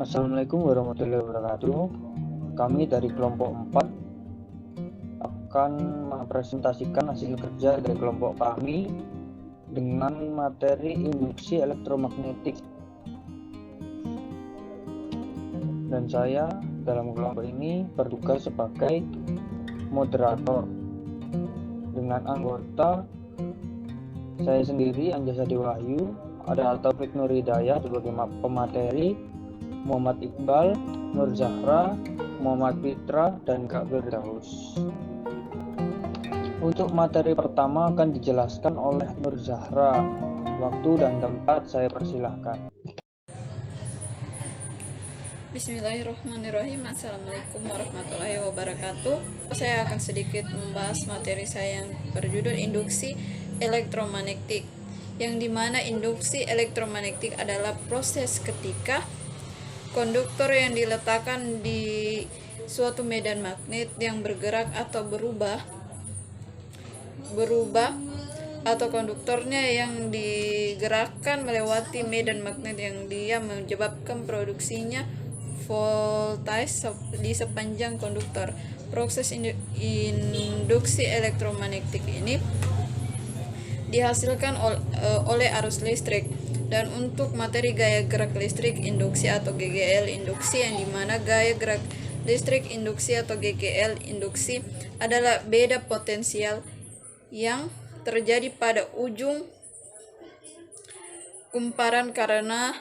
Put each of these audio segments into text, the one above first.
Assalamualaikum warahmatullahi wabarakatuh. Kami dari kelompok 4 akan mempresentasikan hasil kerja dari kelompok kami dengan materi induksi elektromagnetik. Dan saya dalam kelompok ini bertugas sebagai moderator. Dengan anggota saya sendiri, Anjasadi Wahyu, ada Taufik Nur Hidayat sebagai pemateri, Muhammad Iqbal, Nur Zahra, Muhammad Fitra, dan Kak Firdaus. Untuk materi pertama akan dijelaskan oleh Nur Zahra. Waktu dan tempat saya persilahkan. Bismillahirrahmanirrahim. Assalamualaikum warahmatullahi wabarakatuh. Saya akan sedikit membahas materi saya yang berjudul induksi elektromagnetik, yang dimana induksi elektromagnetik adalah proses ketika konduktor yang diletakkan di suatu medan magnet yang bergerak atau berubah atau konduktornya yang digerakkan melewati medan magnet yang dia menyebabkan produksinya voltage di sepanjang konduktor. Proses induksi elektromagnetik ini dihasilkan oleh arus listrik. Dan untuk materi gaya gerak listrik induksi atau GGL induksi, yang dimana gaya gerak listrik induksi atau GGL induksi adalah beda potensial yang terjadi pada ujung kumparan karena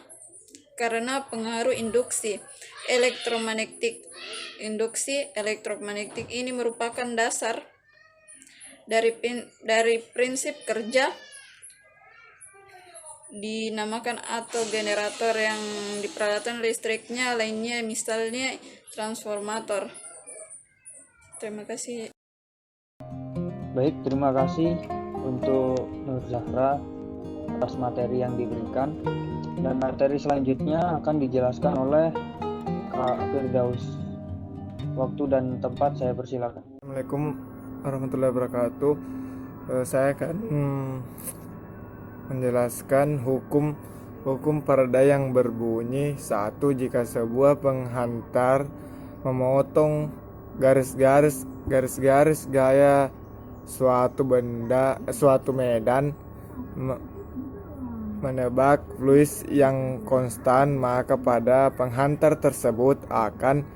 pengaruh induksi elektromagnetik. Induksi elektromagnetik ini merupakan dasar dari prinsip kerja dinamakan atau generator yang di peralatan listriknya lainnya, misalnya transformator. Terima kasih. Baik, terima kasih untuk Nur Zahra atas materi yang diberikan. Dan materi selanjutnya akan dijelaskan oleh Kak Firdaus. Waktu dan tempat saya persilakan. Assalamualaikum warahmatullahi wabarakatuh. Saya akan menjelaskan hukum Faraday yang berbunyi: satu, jika sebuah penghantar memotong garis-garis gaya suatu medan menebak fluid yang konstan, maka pada penghantar tersebut akan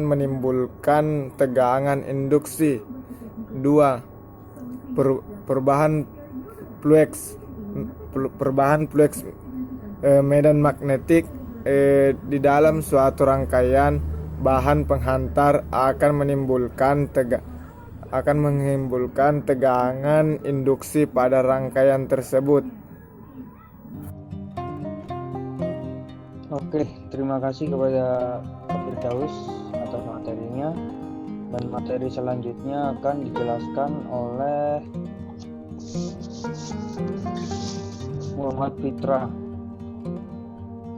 menimbulkan tegangan induksi. 2. Perubahan flux medan magnetik di dalam suatu rangkaian bahan penghantar akan menimbulkan tegangan induksi pada rangkaian tersebut. Oke, terima kasih kepada Kak Firdaus atas materinya. Dan materi selanjutnya akan dijelaskan oleh Muhammad Fitra.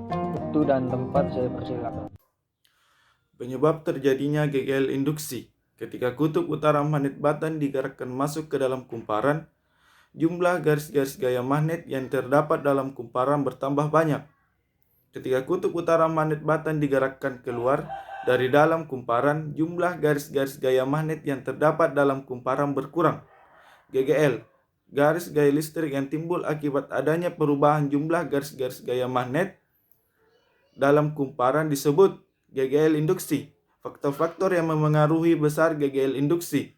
Waktu dan tempat saya persilakan. Penyebab terjadinya GGL induksi. Ketika kutub utara magnet batan digerakkan masuk ke dalam kumparan, jumlah garis-garis gaya magnet yang terdapat dalam kumparan bertambah banyak. Ketika kutub utara magnet batan digerakkan keluar dari dalam kumparan, jumlah garis-garis gaya magnet yang terdapat dalam kumparan berkurang. GGL, garis gaya listrik yang timbul akibat adanya perubahan jumlah garis-garis gaya magnet dalam kumparan disebut GGL induksi. Faktor-faktor yang memengaruhi besar GGL induksi: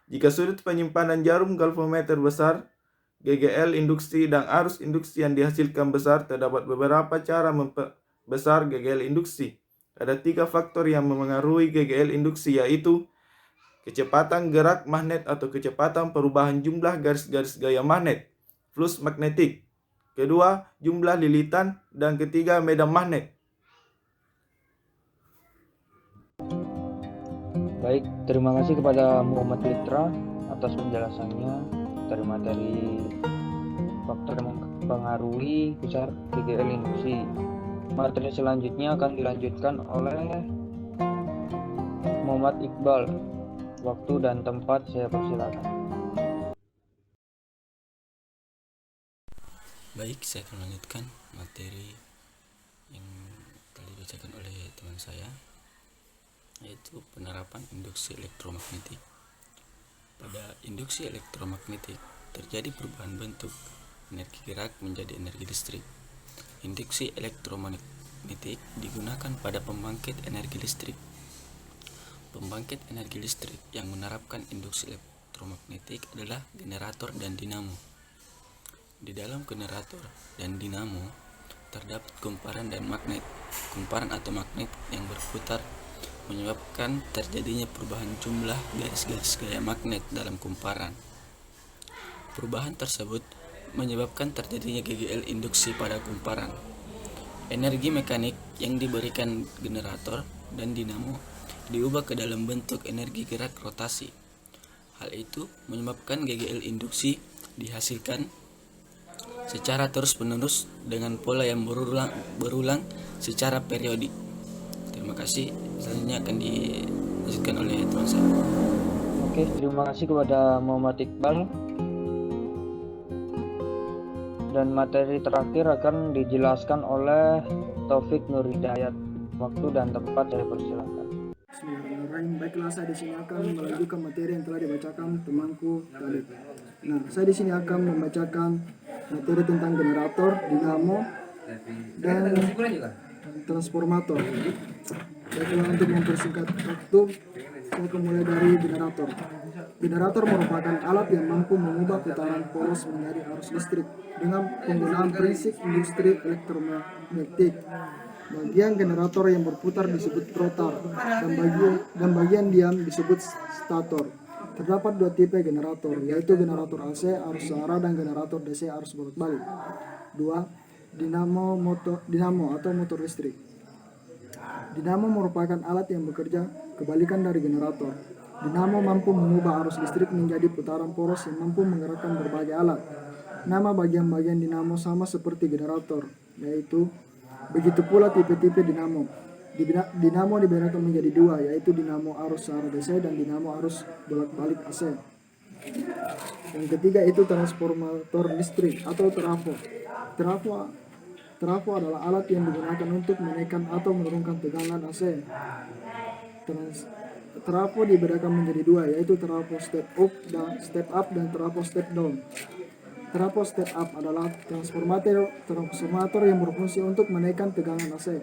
jika sudut penyimpanan jarum galvanometer besar, GGL induksi dan arus induksi yang dihasilkan besar, terdapat beberapa cara memperbesar GGL induksi. Ada 3 faktor yang memengaruhi GGL induksi, yaitu kecepatan gerak magnet atau kecepatan perubahan jumlah garis-garis gaya magnet, flux magnetik. Kedua, jumlah lilitan. Dan ketiga, medan magnet. Baik, terima kasih kepada Muhammad Fitra atas penjelasannya dari materi faktor yang mempengaruhi besar GGL induksi. Materi selanjutnya akan dilanjutkan oleh Muhammad Iqbal. Waktu dan tempat saya persilakan. Baik, saya akan melanjutkan materi yang telah dibacakan oleh teman saya, yaitu penerapan induksi elektromagnetik. Pada induksi elektromagnetik terjadi perubahan bentuk energi gerak menjadi energi listrik. Induksi elektromagnetik digunakan pada pembangkit energi listrik. Pembangkit energi listrik yang menerapkan induksi elektromagnetik adalah generator dan dinamo. Di dalam generator dan dinamo terdapat kumparan dan magnet. Kumparan atau magnet yang berputar menyebabkan terjadinya perubahan jumlah garis-garis gaya magnet dalam kumparan. Perubahan tersebut menyebabkan terjadinya GGL induksi pada kumparan. Energi mekanik yang diberikan generator dan dinamo diubah ke dalam bentuk energi gerak rotasi. Hal itu menyebabkan GGL induksi dihasilkan secara terus-menerus dengan pola yang berulang secara periodik. Terima kasih. Selanjutnya akan dilanjutkan oleh teman saya. Oke, terima kasih kepada Muhammad Iqbal. Dan materi terakhir akan dijelaskan oleh Taufik Nur Hidayat. Waktu dan tempat saya persilakan. Bismillahirrahmanirrahim. Baiklah, saya di sini akan melanjutkan materi yang telah dibacakan temanku tadi. Nah, saya di sini akan membacakan materi tentang generator, dinamo, dan transformator. Baiklah, untuk mempersingkat waktu, saya akan mulai dari generator. Generator merupakan alat yang mampu mengubah putaran poros menjadi arus listrik dengan penggunaan prinsip industri elektromagnetik. Bagian generator yang berputar disebut rotor dan bagian diam disebut stator. Terdapat dua tipe generator, yaitu generator AC arus searah dan generator DC arus bolak-balik. 2. Dinamo atau motor listrik. Dinamo merupakan alat yang bekerja kebalikan dari generator. Dinamo mampu mengubah arus listrik menjadi putaran poros yang mampu menggerakkan berbagai alat. Nama bagian-bagian dinamo sama seperti generator, yaitu begitu pula tipe-tipe dinamo. Dinamo dibedakan menjadi dua, yaitu dinamo arus searah DC dan dinamo arus bolak-balik AC. Yang ketiga itu transformator listrik atau trafo. Trafo adalah alat yang digunakan untuk menaikkan atau menurunkan tegangan AC. Trafo dibedakan menjadi dua, yaitu trafo step up dan trafo step down. Trafo step up adalah transformator yang berfungsi untuk menaikkan tegangan AC.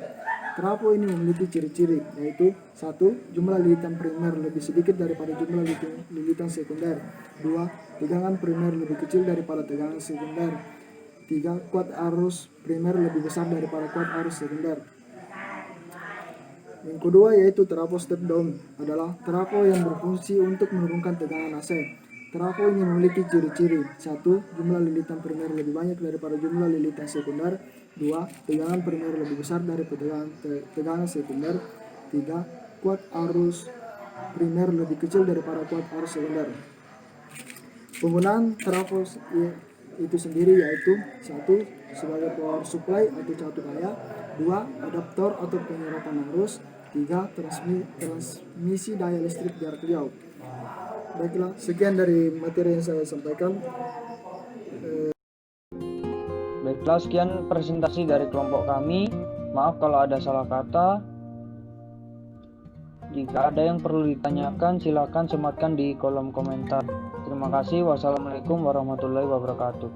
Trafo ini memiliki ciri-ciri, yaitu 1. Jumlah lilitan primer lebih sedikit daripada jumlah lilitan sekunder. 2. Tegangan primer lebih kecil daripada tegangan sekunder. 3. Kuat arus primer lebih besar daripada kuat arus sekunder. Yang kedua yaitu trafo step down adalah trafo yang berfungsi untuk menurunkan tegangan AC. Trafo ini memiliki ciri-ciri. 1. Jumlah lilitan primer lebih banyak daripada jumlah lilitan sekunder. 2. Tegangan primer lebih besar daripada tegangan sekunder. 3. Kuat arus primer lebih kecil daripada kuat arus sekunder. Penggunaan trafo itu sendiri yaitu 1. Sebagai power supply atau catur daya. 2. Adaptor atau penyerapan arus. 3. Transmisi daya listrik jarak jauh. Baiklah, sekian dari materi yang saya sampaikan. Baiklah, sekian presentasi dari kelompok kami. Maaf kalau ada salah kata. Jika ada yang perlu ditanyakan, silakan sematkan di kolom komentar. Terima kasih. Wassalamualaikum warahmatullahi wabarakatuh.